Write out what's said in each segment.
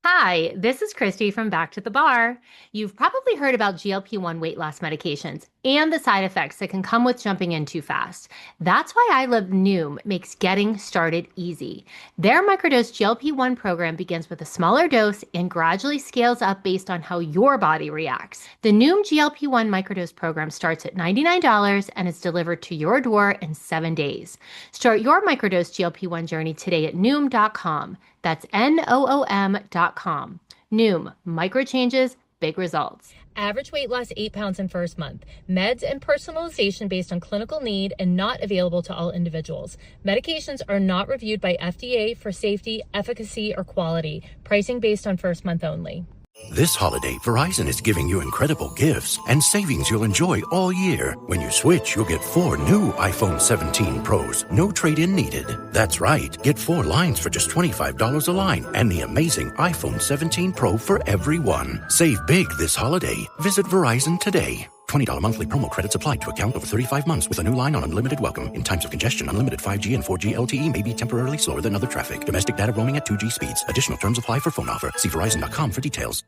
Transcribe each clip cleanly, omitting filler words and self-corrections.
Hi, this is Christy from Back to the Bar. You've probably heard about GLP-1 weight loss medications and the side effects that can come with jumping in too fast. That's why I Love Noom makes getting started easy. Their microdose GLP-1 program begins with a smaller dose and gradually scales up based on how your body reacts. The Noom GLP-1 microdose program starts at $99 and is delivered to your door in 7 days. Start your microdose GLP-1 journey today at Noom.com. That's Noom.com. Noom, micro changes, big results. Average weight loss 8 pounds in first month. Meds and personalization based on clinical need and not available to all individuals. Medications are not reviewed by FDA for safety, efficacy, or quality. Pricing based on first month only. This holiday, Verizon is giving you incredible gifts and savings you'll enjoy all year. When you switch, you'll get 4 new iPhone 17 Pros. No trade-in needed. That's right. Get 4 lines for just $25 a line and the amazing iPhone 17 Pro for everyone. Save big this holiday. Visit Verizon today. $20 monthly promo credits applied to account over 35 months with a new line on unlimited welcome. In times of congestion, unlimited 5G and 4G LTE may be temporarily slower than other traffic. Domestic data roaming at 2G speeds. Additional terms apply for phone offer. See Verizon.com for details.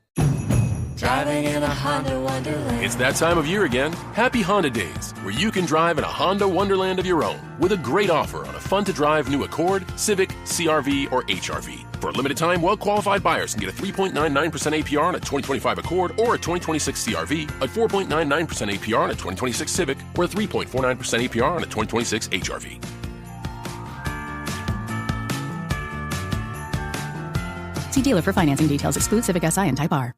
Driving in a Honda Wonderland. It's that time of year again. Happy Honda Days, where you can drive in a Honda Wonderland of your own with a great offer on a fun-to-drive new Accord, Civic, CR-V, or HR-V. For a limited time, well-qualified buyers can get a 3.99% APR on a 2025 Accord or a 2026 CR-V, a 4.99% APR on a 2026 Civic, or a 3.49% APR on a 2026 HR-V. See dealer for financing details. Exclude Civic SI and Type R.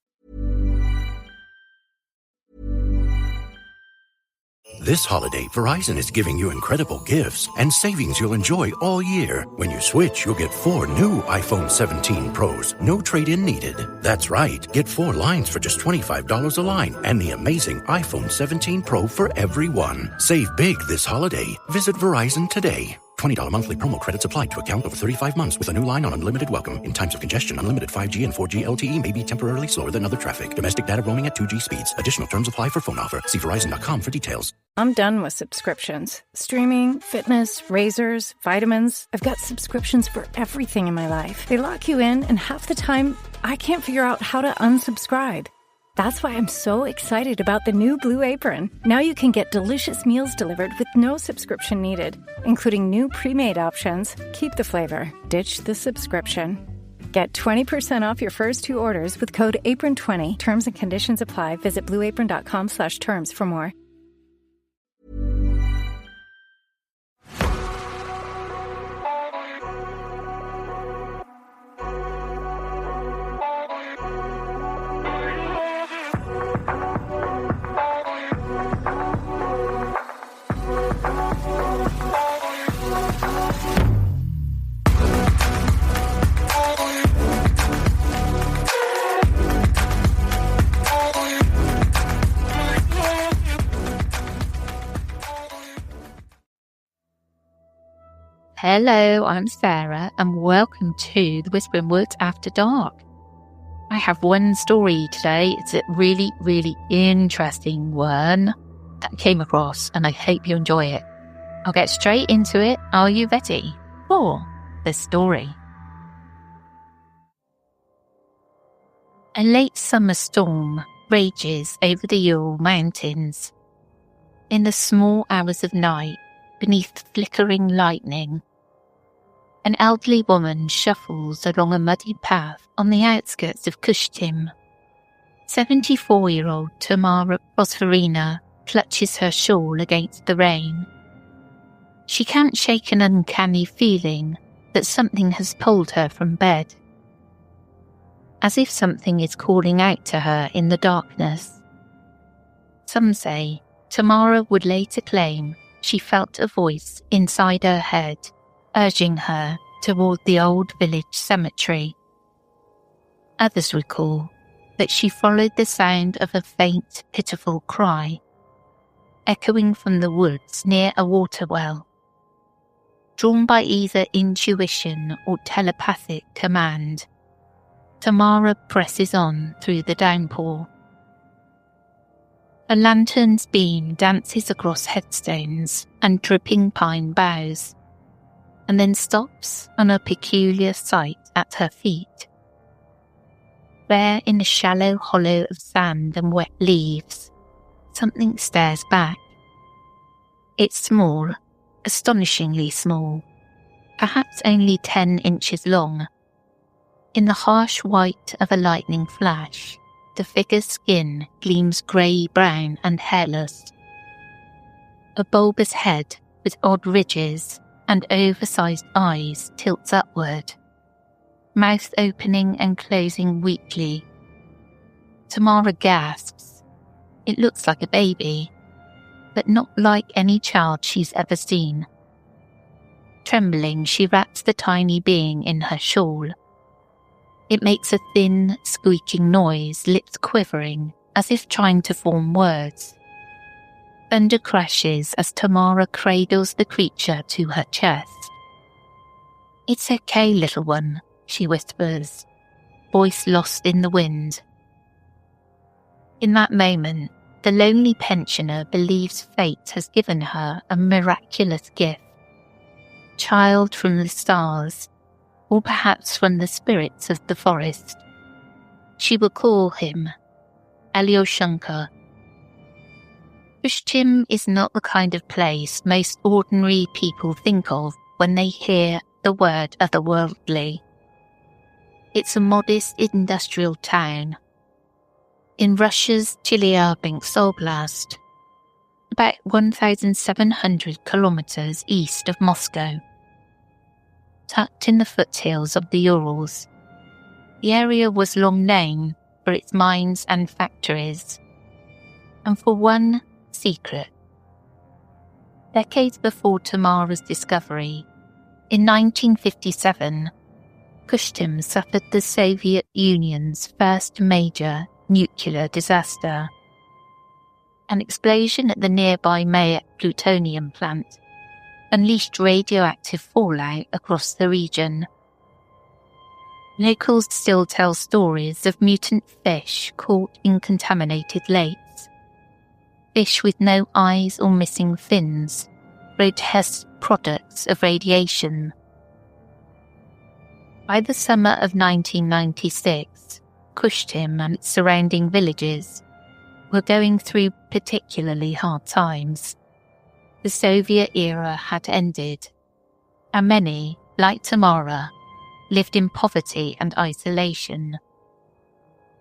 This holiday, Verizon is giving you incredible gifts and savings you'll enjoy all year. When you switch, you'll get 4 new iPhone 17 Pros. No trade-in needed. That's right. Get 4 lines for just $25 a line and the amazing iPhone 17 Pro for everyone. Save big this holiday. Visit Verizon today. $20 monthly promo credits applied to account over 35 months with a new line on unlimited welcome. In times of congestion, unlimited 5G and 4G LTE may be temporarily slower than other traffic. Domestic data roaming at 2G speeds. Additional terms apply for phone offer. See Verizon.com for details. I'm done with subscriptions. Streaming, fitness, razors, vitamins. I've got subscriptions for everything in my life. They lock you in, and half the time, I can't figure out how to unsubscribe. That's why I'm so excited about the new Blue Apron. Now you can get delicious meals delivered with no subscription needed, including new pre-made options. Keep the flavor, ditch the subscription. Get 20% off your first 2 orders with code APRON20. Terms and conditions apply. Visit blueapron.com/terms for more. Hello, I'm Sarah, and welcome to the Whispering Woods After Dark. I have one story today. It's a really, really interesting one that I came across, and I hope you enjoy it. I'll get straight into it. Are you ready for the story? A late summer storm rages over the Ural Mountains. In the small hours of night, beneath flickering lightning, an elderly woman shuffles along a muddy path on the outskirts of Kushtim. 74-year-old Tamara Prosperina clutches her shawl against the rain. She can't shake an uncanny feeling that something has pulled her from bed, as if something is calling out to her in the darkness. Some say Tamara would later claim she felt a voice inside her head urging her toward the old village cemetery. Others recall that she followed the sound of a faint, pitiful cry, echoing from the woods near a water well. Drawn by either intuition or telepathic command, Tamara presses on through the downpour. A lantern's beam dances across headstones and dripping pine boughs, and then stops on a peculiar sight at her feet. There in a shallow hollow of sand and wet leaves, something stares back. It's small, astonishingly small, perhaps only 10 inches long. In the harsh white of a lightning flash, the figure's skin gleams grey-brown and hairless. A bulbous head with odd ridges and oversized eyes tilts upward, mouth opening and closing weakly. Tamara gasps. It looks like a baby, but not like any child she's ever seen. Trembling, she wraps the tiny being in her shawl. It makes a thin, squeaking noise, lips quivering, as if trying to form words. Thunder crashes as Tamara cradles the creature to her chest. "It's okay, little one," she whispers, voice lost in the wind. In that moment, the lonely pensioner believes fate has given her a miraculous gift. Child from the stars, or perhaps from the spirits of the forest. She will call him Alyoshenka. Pushtim is not the kind of place most ordinary people think of when they hear the word otherworldly. It's a modest industrial town in Russia's Chelyabinsk Oblast, about 1,700 kilometers east of Moscow. Tucked in the foothills of the Urals, the area was long known for its mines and factories, and for one secret. Decades before Tamara's discovery, in 1957, Pushtim suffered the Soviet Union's first major nuclear disaster. An explosion at the nearby Mayak plutonium plant unleashed radioactive fallout across the region. Locals still tell stories of mutant fish caught in contaminated lakes. Fish with no eyes or missing fins, grotesque products of radiation. By the summer of 1996, Pushtim and its surrounding villages were going through particularly hard times. The Soviet era had ended, and many, like Tamara, lived in poverty and isolation.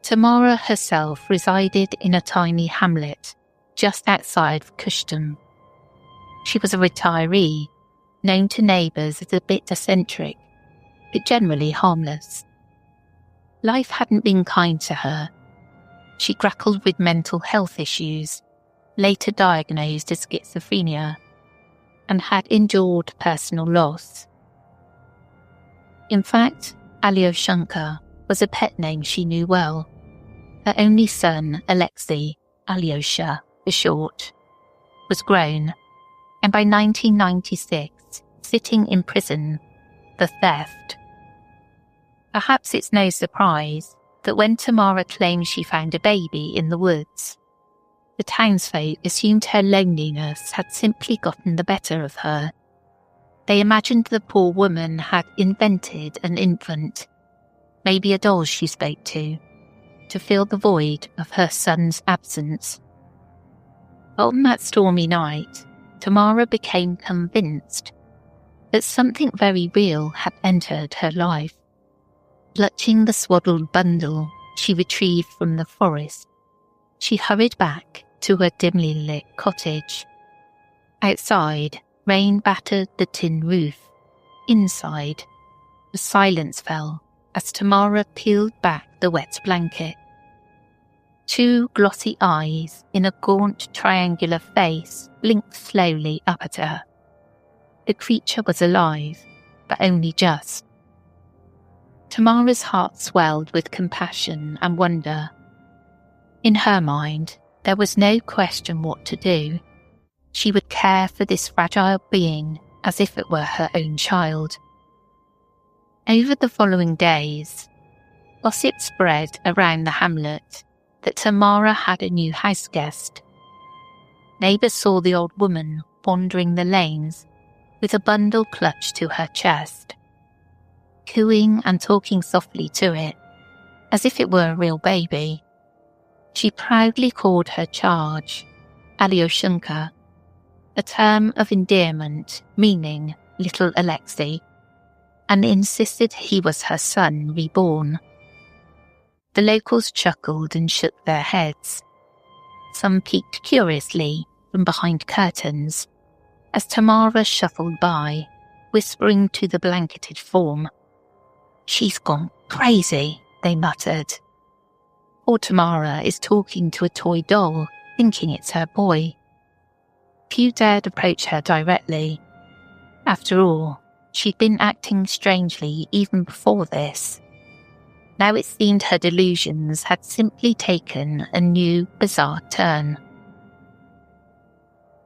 Tamara herself resided in a tiny hamlet just outside of Pushtim. She was a retiree, known to neighbours as a bit eccentric, but generally harmless. Life hadn't been kind to her. She grappled with mental health issues, later diagnosed as schizophrenia, and had endured personal loss. In fact, Alyoshenka was a pet name she knew well. Her only son, Alexei, Alyosha for short, was grown, and by 1996, sitting in prison for theft. Perhaps it's no surprise that when Tamara claimed she found a baby in the woods, the townsfolk assumed her loneliness had simply gotten the better of her. They imagined the poor woman had invented an infant, maybe a doll she spoke to fill the void of her son's absence. On that stormy night, Tamara became convinced that something very real had entered her life. Clutching the swaddled bundle she retrieved from the forest, she hurried back to her dimly lit cottage. Outside, rain battered the tin roof. Inside, the silence fell as Tamara peeled back the wet blanket. Two glossy eyes in a gaunt triangular face blinked slowly up at her. The creature was alive, but only just. Tamara's heart swelled with compassion and wonder. In her mind, there was no question what to do. She would care for this fragile being as if it were her own child. Over the following days, gossip spread around the hamlet that Tamara had a new house guest. Neighbours saw the old woman wandering the lanes with a bundle clutched to her chest. Cooing and talking softly to it, as if it were a real baby. She proudly called her charge Alyoshenka, a term of endearment meaning little Alexei, and insisted he was her son reborn. The locals chuckled and shook their heads. Some peeked curiously from behind curtains as Tamara shuffled by, whispering to the blanketed form. "She's gone crazy," they muttered. Poor Tamara is talking to a toy doll, thinking it's her boy. Few dared approach her directly. After all, she'd been acting strangely even before this. Now it seemed her delusions had simply taken a new, bizarre turn.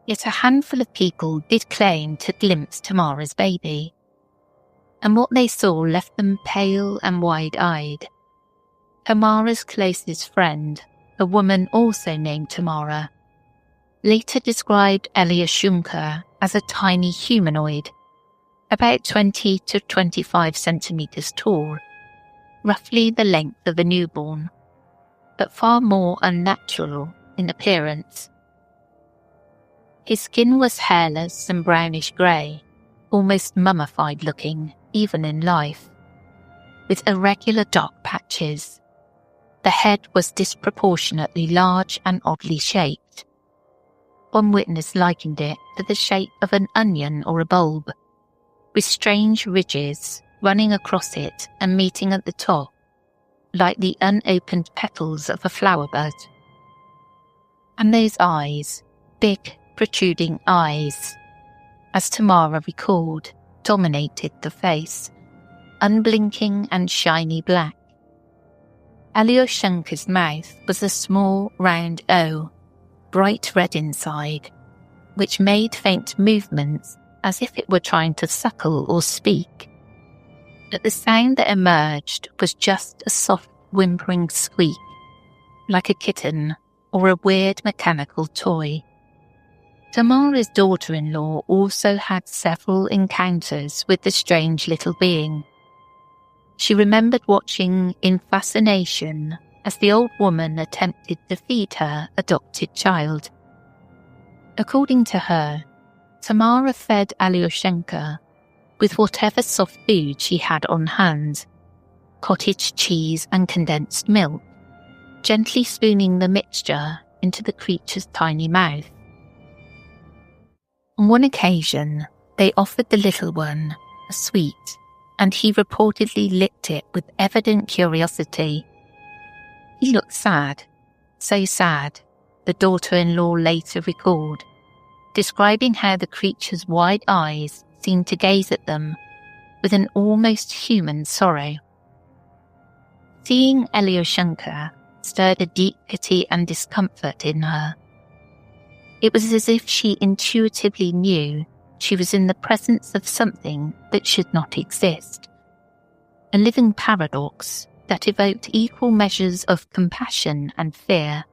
Yet a handful of people did claim to glimpse Tamara's baby, and what they saw left them pale and wide-eyed. Tamara's closest friend, a woman also named Tamara, later described Alyoshenka as a tiny humanoid, about 20 to 25 centimeters tall, roughly the length of a newborn, but far more unnatural in appearance. His skin was hairless and brownish grey, almost mummified looking, even in life, with irregular dark patches. The head was disproportionately large and oddly shaped. One witness likened it to the shape of an onion or a bulb, with strange ridges running across it and meeting at the top, like the unopened petals of a flower bud. And those eyes, big, protruding eyes, as Tamara recalled, dominated the face, unblinking and shiny black. Alyoshenka's mouth was a small, round O, bright red inside, which made faint movements as if it were trying to suckle or speak. But the sound that emerged was just a soft, whimpering squeak, like a kitten or a weird mechanical toy. Tamara's daughter-in-law also had several encounters with the strange little being. She remembered watching in fascination as the old woman attempted to feed her adopted child. According to her, Tamara fed Alyoshenka with whatever soft food she had on hand, cottage cheese and condensed milk, gently spooning the mixture into the creature's tiny mouth. On one occasion, they offered the little one a sweet, and he reportedly licked it with evident curiosity. He looked sad, so sad, the daughter-in-law later recalled, describing how the creature's wide eyes seemed to gaze at them with an almost human sorrow. Seeing Alyoshenka stirred a deep pity and discomfort in her. It was as if she intuitively knew she was in the presence of something that should not exist. A living paradox that evoked equal measures of compassion and fear.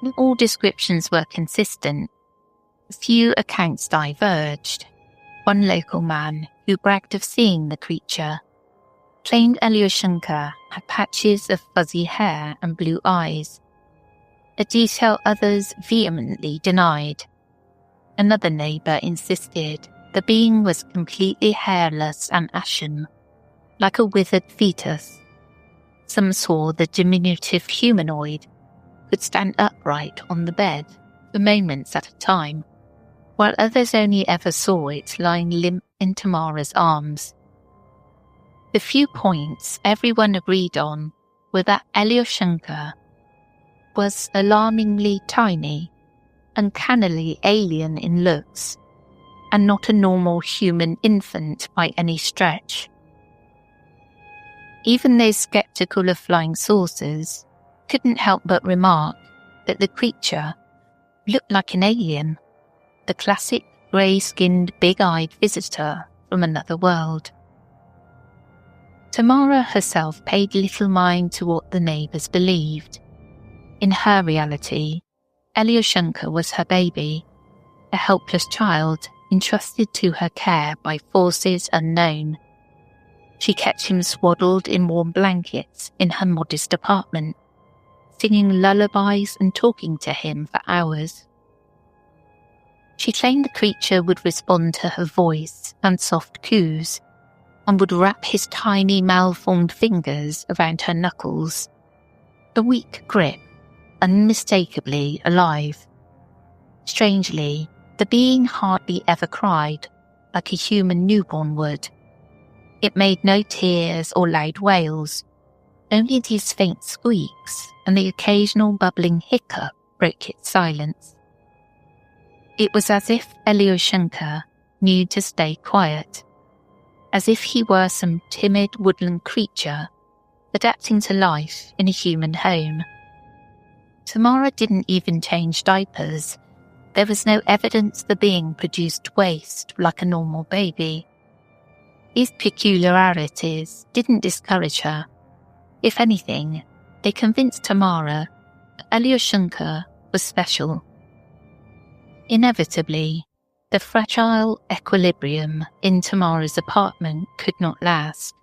Not all descriptions were consistent. Few accounts diverged. One local man, who bragged of seeing the creature, claimed Alyoshenka had patches of fuzzy hair and blue eyes, a detail others vehemently denied. Another neighbour insisted the being was completely hairless and ashen, like a withered fetus. Some swore the diminutive humanoid could stand upright on the bed for moments at a time, while others only ever saw it lying limp in Tamara's arms. The few points everyone agreed on were that Alyoshenka was alarmingly tiny, uncannily alien in looks, and not a normal human infant by any stretch. Even those sceptical of flying saucers couldn't help but remark that the creature looked like an alien, the classic grey-skinned, big-eyed visitor from another world. Tamara herself paid little mind to what the neighbours believed. In her reality, Alyoshenka was her baby, a helpless child entrusted to her care by forces unknown. She kept him swaddled in warm blankets in her modest apartment, singing lullabies and talking to him for hours. She claimed the creature would respond to her voice and soft coos, and would wrap his tiny malformed fingers around her knuckles. A weak grip, unmistakably alive. Strangely, the being hardly ever cried, like a human newborn would. It made no tears or loud wails. Only these faint squeaks and the occasional bubbling hiccup broke its silence. It was as if Alyoshenka knew to stay quiet, as if he were some timid woodland creature adapting to life in a human home. Tamara didn't even change diapers. There was no evidence the being produced waste like a normal baby. These peculiarities didn't discourage her. If anything, they convinced Tamara that Alyoshenka was special. Inevitably, the fragile equilibrium in Tamara's apartment could not last.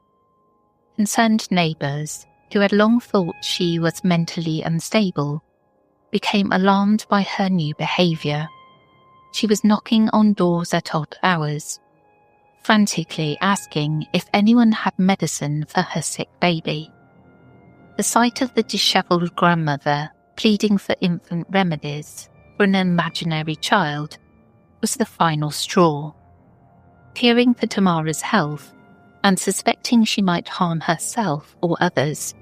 Concerned neighbours, who had long thought she was mentally unstable, became alarmed by her new behaviour. She was knocking on doors at odd hours, frantically asking if anyone had medicine for her sick baby. The sight of the dishevelled grandmother pleading for infant remedies for an imaginary child was the final straw. Fearing for Tamara's health, and suspecting she might harm herself or others,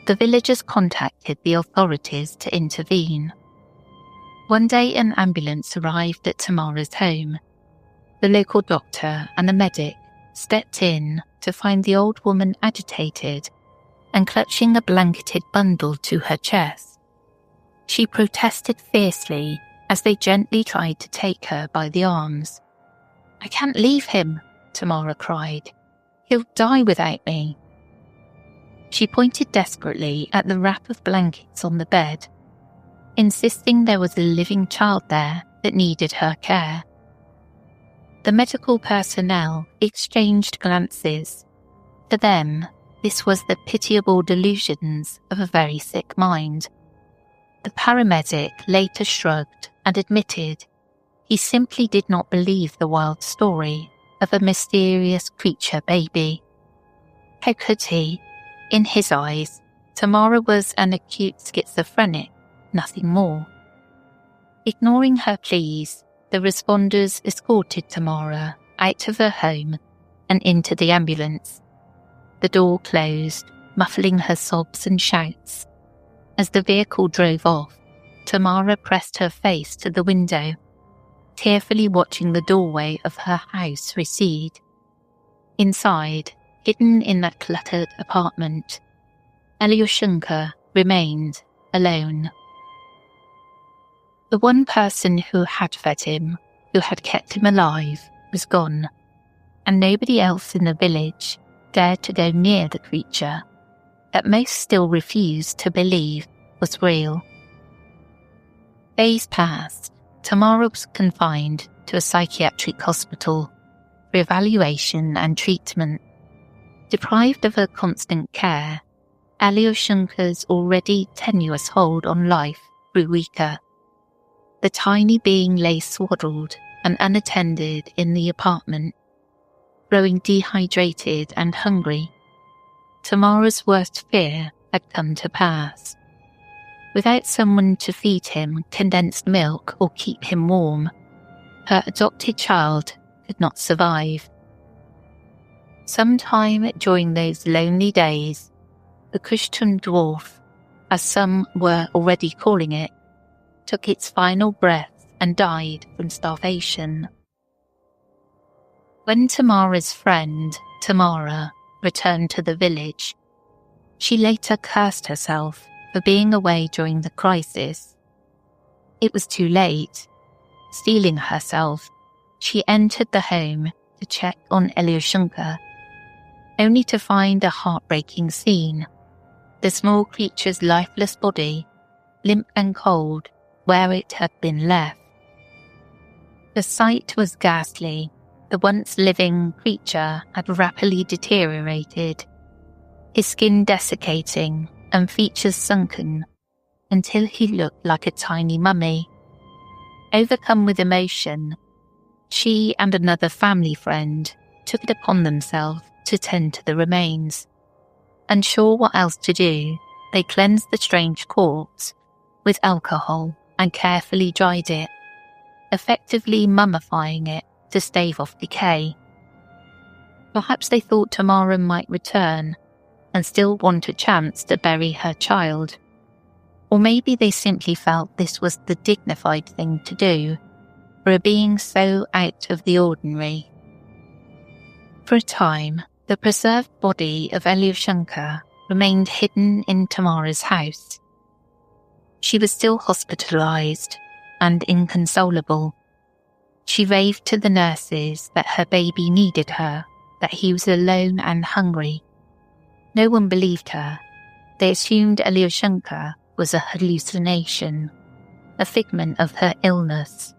the villagers contacted the authorities to intervene. One day an ambulance arrived at Tamara's home. The local doctor and a medic stepped in to find the old woman agitated and clutching a blanketed bundle to her chest. She protested fiercely as they gently tried to take her by the arms. "I can't leave him," Tamara cried. "He'll die without me." She pointed desperately at the wrap of blankets on the bed, insisting there was a living child there that needed her care. The medical personnel exchanged glances. To them, this was the pitiable delusions of a very sick mind. The paramedic later shrugged and admitted he simply did not believe the wild story of a mysterious creature baby. How could he? In his eyes, Tamara was an acute schizophrenic, nothing more. Ignoring her pleas, the responders escorted Tamara out of her home and into the ambulance. The door closed, muffling her sobs and shouts. As the vehicle drove off, Tamara pressed her face to the window, tearfully watching the doorway of her house recede. Inside, hidden in that cluttered apartment, Alyoshenka remained alone. The one person who had fed him, who had kept him alive, was gone, and nobody else in the village dared to go near the creature that most still refused to believe was real. Days passed. Tamara was confined to a psychiatric hospital for evaluation and treatment. Deprived of her constant care, Alyoshenka's already tenuous hold on life grew weaker. The tiny being lay swaddled and unattended in the apartment, growing dehydrated and hungry. Tamara's worst fear had come to pass. Without someone to feed him condensed milk or keep him warm, her adopted child could not survive. Sometime during those lonely days, the Kushtun dwarf, as some were already calling it, took its final breath and died from starvation. When Tamara's friend, Tamara, returned to the village, she later cursed herself for being away during the crisis. It was too late. Steeling herself, she entered the home to check on Alyoshenka, only to find a heartbreaking scene. The small creature's lifeless body, limp and cold, where it had been left. The sight was ghastly. the once living creature had rapidly deteriorated, his skin desiccating and features sunken until he looked like a tiny mummy. Overcome with emotion, she and another family friend took it upon themselves to tend to the remains. Unsure what else to do, they cleansed the strange corpse with alcohol and carefully dried it, effectively mummifying it to stave off decay. Perhaps they thought Tamara might return and still want a chance to bury her child. Or maybe they simply felt this was the dignified thing to do for a being so out of the ordinary. For a time, the preserved body of Alyoshenka remained hidden in Tamara's house. She was still hospitalized and inconsolable. She raved to the nurses that her baby needed her, that he was alone and hungry. No one believed her. They assumed Alyoshenka was a hallucination, a figment of her illness.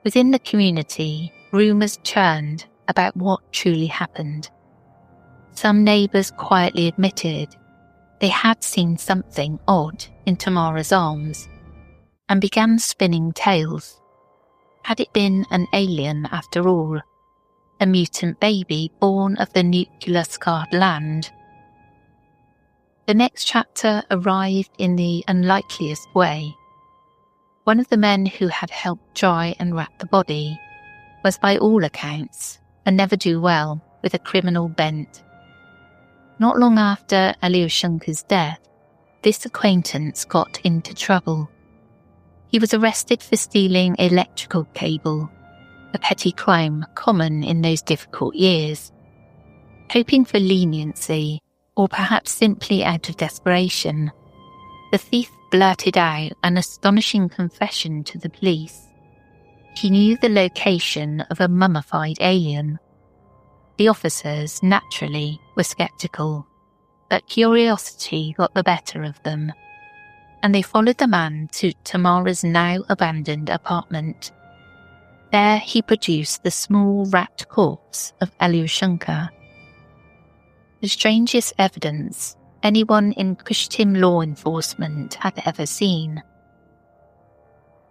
Within the community, rumours churned about what truly happened. Some neighbours quietly admitted they had seen something odd in Tamara's arms and began spinning tales. Had it been an alien after all, a mutant baby born of the nuclear-scarred land? The next chapter arrived in the unlikeliest way. One of the men who had helped dry and wrap the body was by all accounts a ne'er-do-well with a criminal bent. Not long after Alyoshenka's death, this acquaintance got into trouble. He was arrested for stealing electrical cable, a petty crime common in those difficult years. Hoping for leniency, or perhaps simply out of desperation, the thief blurted out an astonishing confession to the police. He knew the location of a mummified alien. The officers, naturally, were sceptical, but curiosity got the better of them, and they followed the man to Tamara's now abandoned apartment. There he produced the small wrapped corpse of Alyoshenka. The strangest evidence anyone in Kushtim law enforcement had ever seen.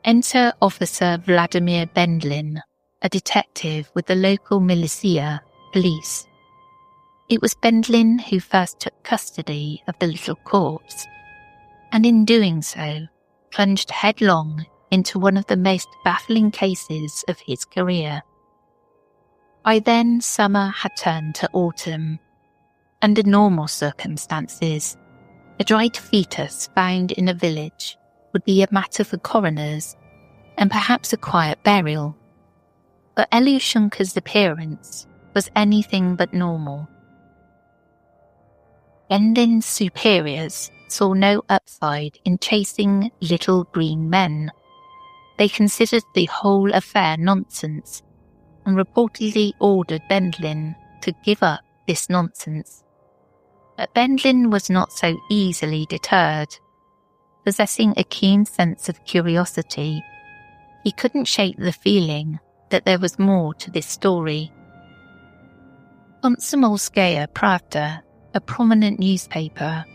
Enter Officer Vladimir Bendlin, a detective with the local militia police. It was Bendlin who first took custody of the little corpse, and in doing so, plunged headlong into one of the most baffling cases of his career. By then, summer had turned to autumn. Under normal circumstances, a dried fetus found in a village would be a matter for coroners and perhaps a quiet burial. But Alyoshenka's appearance was anything but normal. Bendlin's superiors saw no upside in chasing little green men. They considered the whole affair nonsense and reportedly ordered Bendlin to give up this nonsense. But Bendlin was not so easily deterred. Possessing a keen sense of curiosity, he couldn't shake the feeling that there was more to this story. Komsomolskaya Pravda, a prominent newspaper,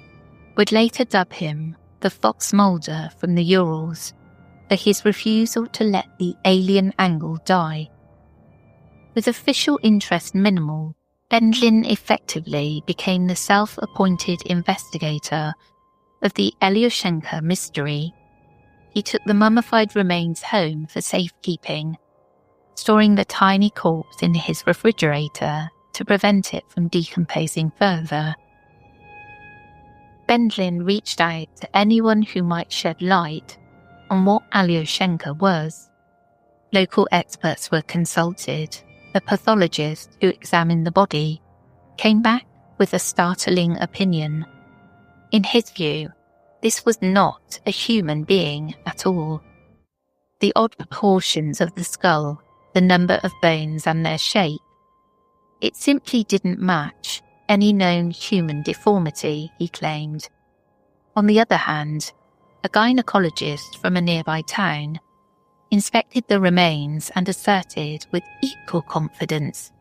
would later dub him the Fox Mulder from the Urals for his refusal to let the alien angle die. With official interest minimal, Bendlin effectively became the self-appointed investigator of the Alyoshenka mystery. He took the mummified remains home for safekeeping, storing the tiny corpse in his refrigerator to prevent it from decomposing further. Bendlin reached out to anyone who might shed light on what Alyoshenka was. Local experts were consulted. A pathologist who examined the body came back with a startling opinion. In his view, this was not a human being at all. The odd proportions of the skull, the number of bones and their shape, it simply didn't match any known human deformity, he claimed. On the other hand, a gynecologist from a nearby town inspected the remains and asserted with equal confidence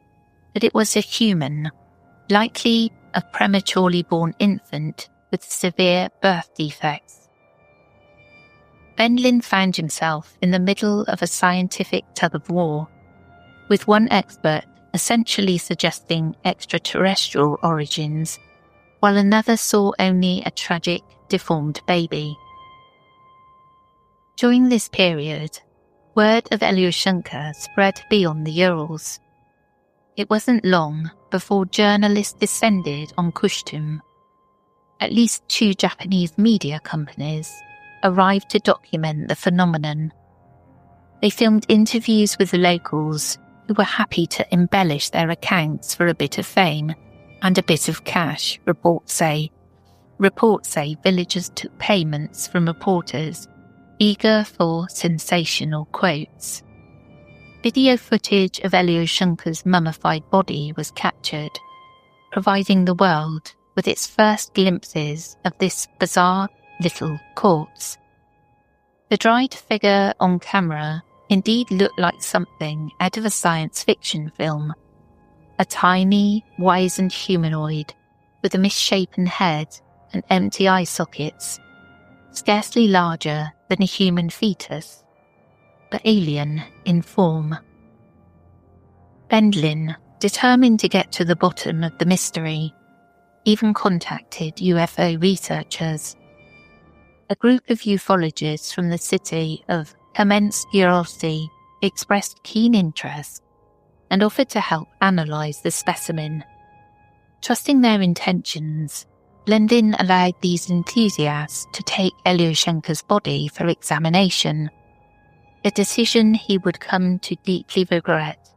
that it was a human, likely a prematurely born infant with severe birth defects. Benlin found himself in the middle of a scientific tug-of-war, with one expert essentially suggesting extraterrestrial origins, while another saw only a tragic, deformed baby. During this period, word of Alyoshenka spread beyond the Urals. It wasn't long before journalists descended on Kushtum. At least 2 Japanese media companies arrived to document the phenomenon. They filmed interviews with the locals who were happy to embellish their accounts for a bit of fame and a bit of cash, reports say. Reports say villagers took payments from reporters eager for sensational quotes. Video footage of Alyoshenka's mummified body was captured, providing the world with its first glimpses of this bizarre little corpse. The dried figure on camera indeed looked like something out of a science fiction film. A tiny, wizened humanoid with a misshapen head and empty eye sockets, scarcely larger than a human fetus, but alien in form. Benlin, determined to get to the bottom of the mystery, even contacted UFO researchers. A group of ufologists from the city of Kamensk-Uralsky expressed keen interest and offered to help analyse the specimen. Trusting their intentions, Benlin allowed these enthusiasts to take Alyoshenka's body for examination, a decision he would come to deeply regret.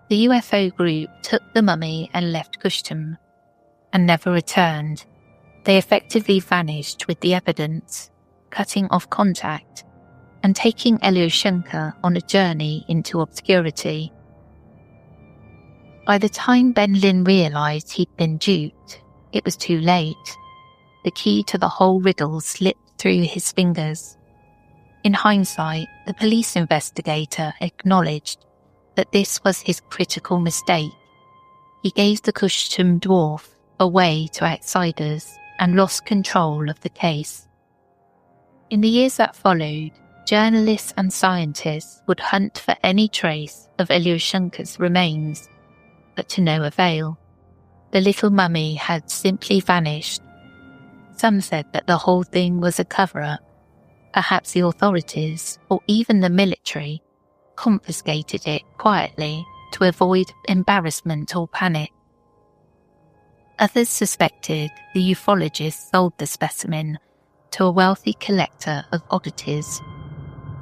The UFO group took the mummy and left Kushtum, and never returned. They effectively vanished with the evidence, cutting off contact and taking Alyoshenka on a journey into obscurity. By the time Benlin realised he'd been duped, it was too late. The key to the whole riddle slipped through his fingers. In hindsight, the police investigator acknowledged that this was his critical mistake. He gave the Kushtum dwarf away to outsiders and lost control of the case. In the years that followed, journalists and scientists would hunt for any trace of Alyoshenka's remains, but to no avail. The little mummy had simply vanished. Some said that the whole thing was a cover-up. Perhaps the authorities, or even the military, confiscated it quietly to avoid embarrassment or panic. Others suspected the ufologists sold the specimen to a wealthy collector of oddities,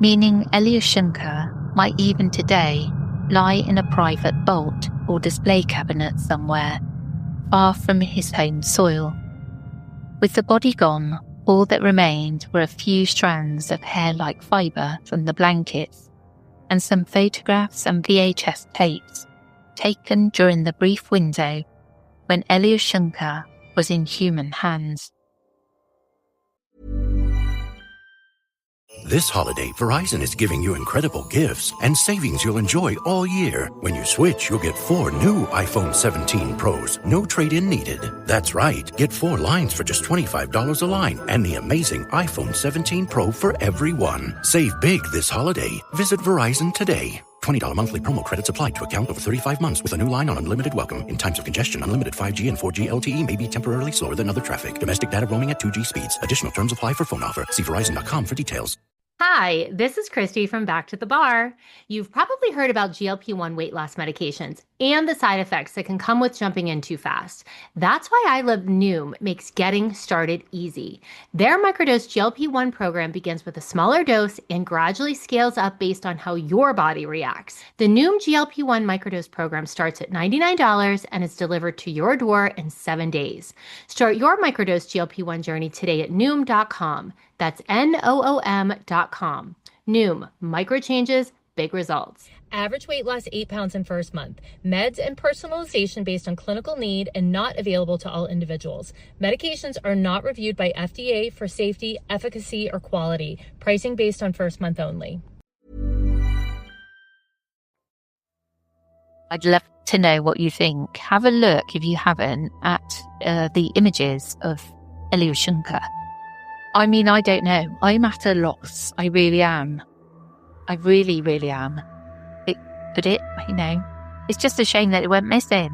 meaning Alyoshenka might even today lie in a private vault or display cabinet somewhere, far from his home soil. With the body gone, all that remained were a few strands of hair-like fibre from the blankets, and some photographs and VHS tapes taken during the brief window when Alyoshenka was in human hands. This holiday, Verizon is giving you incredible gifts and savings you'll enjoy all year. When you switch, you'll get 4 new iPhone 17 Pros, no trade-in needed. That's right, get 4 lines for just $25 a line and the amazing iPhone 17 Pro for everyone. Save big this holiday. Visit Verizon today. $20 monthly promo credits applied to account over 35 months with a new line on unlimited welcome. In times of congestion, unlimited 5G and 4G LTE may be temporarily slower than other traffic. Domestic data roaming at 2G speeds. Additional terms apply for phone offer. See Verizon.com for details. Hi, this is Christy from Back to the Bar. You've probably heard about GLP-1 weight loss medications and the side effects that can come with jumping in too fast. That's why I Love Noom makes getting started easy. Their microdose GLP-1 program begins with a smaller dose and gradually scales up based on how your body reacts. The Noom GLP-1 microdose program starts at $99 and is delivered to your door in 7 days. Start your microdose GLP-1 journey today at Noom.com. That's Noom.com. Noom, micro changes, big results. Average weight loss 8 pounds in first month. Meds and personalization based on clinical need and not available to all individuals. Medications are not reviewed by FDA for safety, efficacy, or quality. Pricing based on first month only. I'd love to know what you think. Have a look, if you haven't, at the images of Alyoshenka. I mean, I don't know. I'm at a loss. I really am. I really, really am. It's just a shame that it went missing.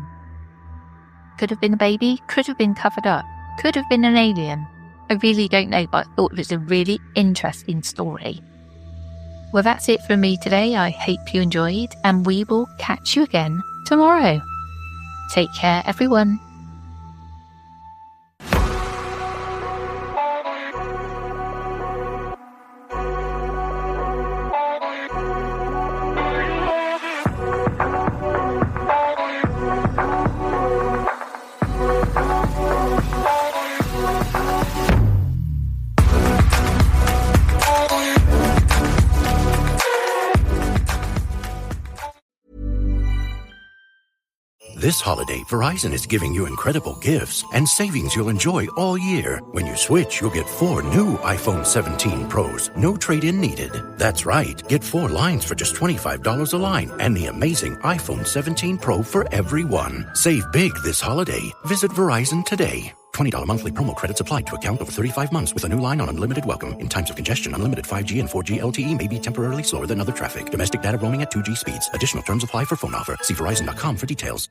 Could have been a baby, could have been covered up, could have been an alien. I really don't know, but I thought it was a really interesting story. Well, that's it from me today. I hope you enjoyed, and we will catch you again tomorrow. Take care, everyone. This holiday, Verizon is giving you incredible gifts and savings you'll enjoy all year. When you switch, you'll get 4 new iPhone 17 Pros, no trade-in needed. That's right, get 4 lines for just $25 a line and the amazing iPhone 17 Pro for everyone. Save big this holiday. Visit Verizon today. $20 monthly promo credits applied to account over 35 months with a new line on unlimited welcome. In times of congestion, unlimited 5G and 4G LTE may be temporarily slower than other traffic. Domestic data roaming at 2G speeds. Additional terms apply for phone offer. See Verizon.com for details.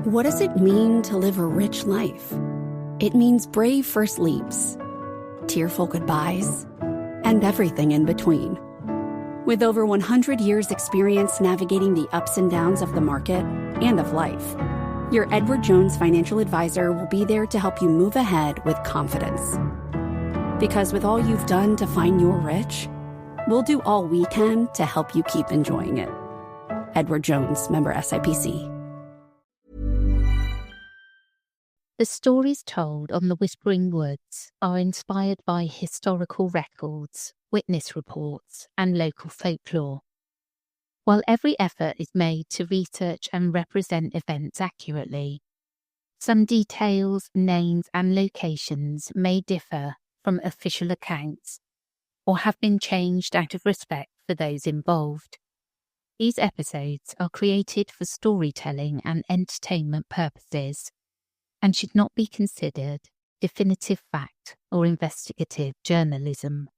What does it mean to live a rich life? It means brave first leaps, tearful goodbyes, and everything in between. With over 100 years' experience navigating the ups and downs of the market and of life, your Edward Jones financial advisor will be there to help you move ahead with confidence. Because with all you've done to find your rich, we'll do all we can to help you keep enjoying it. Edward Jones, member SIPC. The stories told on the Whispering Woods are inspired by historical records, witness reports, and local folklore. While every effort is made to research and represent events accurately, some details, names, and locations may differ from official accounts or have been changed out of respect for those involved. These episodes are created for storytelling and entertainment purposes and should not be considered definitive fact or investigative journalism.